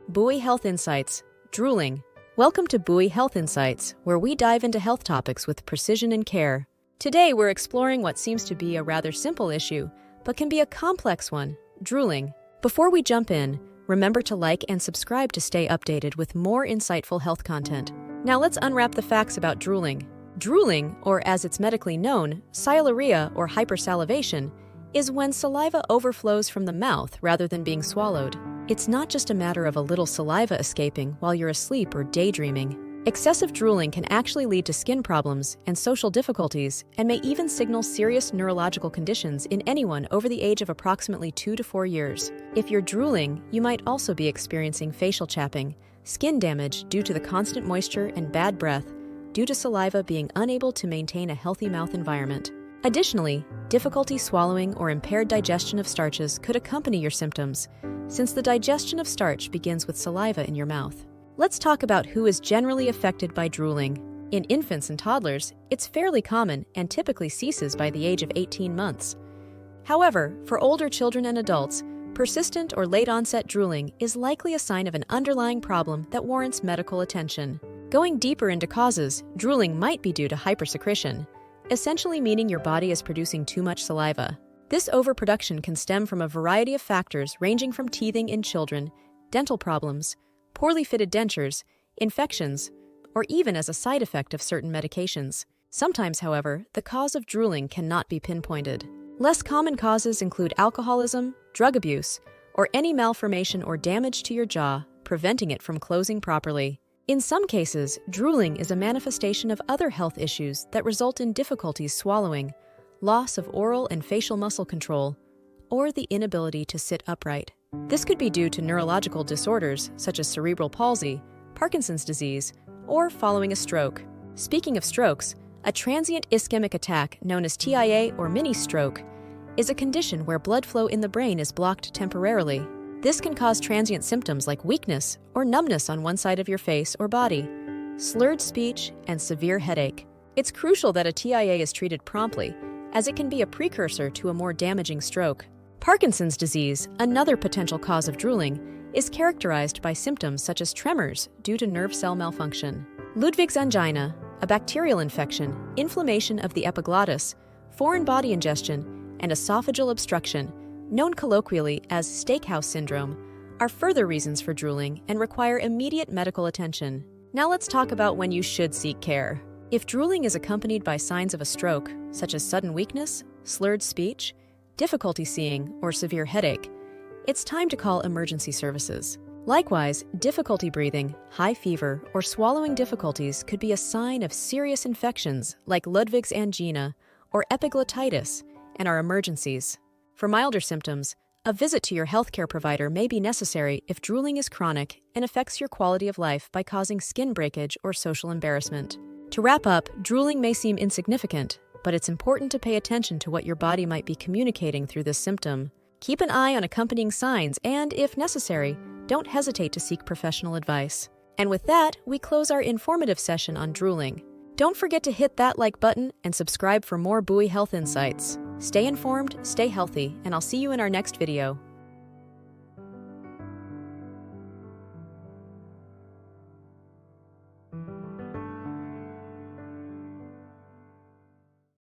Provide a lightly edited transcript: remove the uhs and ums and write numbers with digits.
Buoy Health Insights, Drooling. Welcome to Buoy Health Insights, where we dive into health topics with precision and care. Today, we're exploring what seems to be a rather simple issue, but can be a complex one, drooling. Before we jump in, remember to like and subscribe to stay updated with more insightful health content. Now let's unwrap the facts about drooling. Drooling, or as it's medically known, siluria or hypersalivation, is when saliva overflows from the mouth rather than being swallowed. It's not just a matter of a little saliva escaping while you're asleep or daydreaming. Excessive drooling can actually lead to skin problems and social difficulties and may even signal serious neurological conditions in anyone over the age of approximately 2 to 4 years. If you're drooling, you might also be experiencing facial chapping, skin damage due to the constant moisture and bad breath due to saliva being unable to maintain a healthy mouth environment. Additionally, difficulty swallowing or impaired digestion of starches could accompany your symptoms, since the digestion of starch begins with saliva in your mouth. Let's talk about who is generally affected by drooling. In infants and toddlers, it's fairly common and typically ceases by the age of 18 months. However, for older children and adults, persistent or late-onset drooling is likely a sign of an underlying problem that warrants medical attention. Going deeper into causes, drooling might be due to hypersecretion, essentially meaning your body is producing too much saliva. This overproduction can stem from a variety of factors ranging from teething in children, dental problems, poorly fitted dentures, infections, or even as a side effect of certain medications. Sometimes, however, the cause of drooling cannot be pinpointed. Less common causes include alcoholism, drug abuse, or any malformation or damage to your jaw, preventing it from closing properly. In some cases, drooling is a manifestation of other health issues that result in difficulties swallowing, loss of oral and facial muscle control, or the inability to sit upright. This could be due to neurological disorders such as cerebral palsy, Parkinson's disease, or following a stroke. Speaking of strokes, a transient ischemic attack known as TIA or mini-stroke is a condition where blood flow in the brain is blocked temporarily. This can cause transient symptoms like weakness or numbness on one side of your face or body, slurred speech, and severe headache. It's crucial that a TIA is treated promptly, as it can be a precursor to a more damaging stroke. Parkinson's disease, another potential cause of drooling, is characterized by symptoms such as tremors due to nerve cell malfunction. Ludwig's angina, a bacterial infection, inflammation of the epiglottis, foreign body ingestion, and esophageal obstruction, known colloquially as steakhouse syndrome, are further reasons for drooling and require immediate medical attention. Now let's talk about when you should seek care. If drooling is accompanied by signs of a stroke, such as sudden weakness, slurred speech, difficulty seeing, or severe headache, it's time to call emergency services. Likewise, difficulty breathing, high fever, or swallowing difficulties could be a sign of serious infections like Ludwig's angina or epiglottitis and are emergencies. For milder symptoms, a visit to your healthcare provider may be necessary if drooling is chronic and affects your quality of life by causing skin breakage or social embarrassment. To wrap up, drooling may seem insignificant, but it's important to pay attention to what your body might be communicating through this symptom. Keep an eye on accompanying signs and, if necessary, don't hesitate to seek professional advice. And with that, we close our informative session on drooling. Don't forget to hit that like button and subscribe for more Buoy Health Insights. Stay informed, stay healthy, and I'll see you in our next video.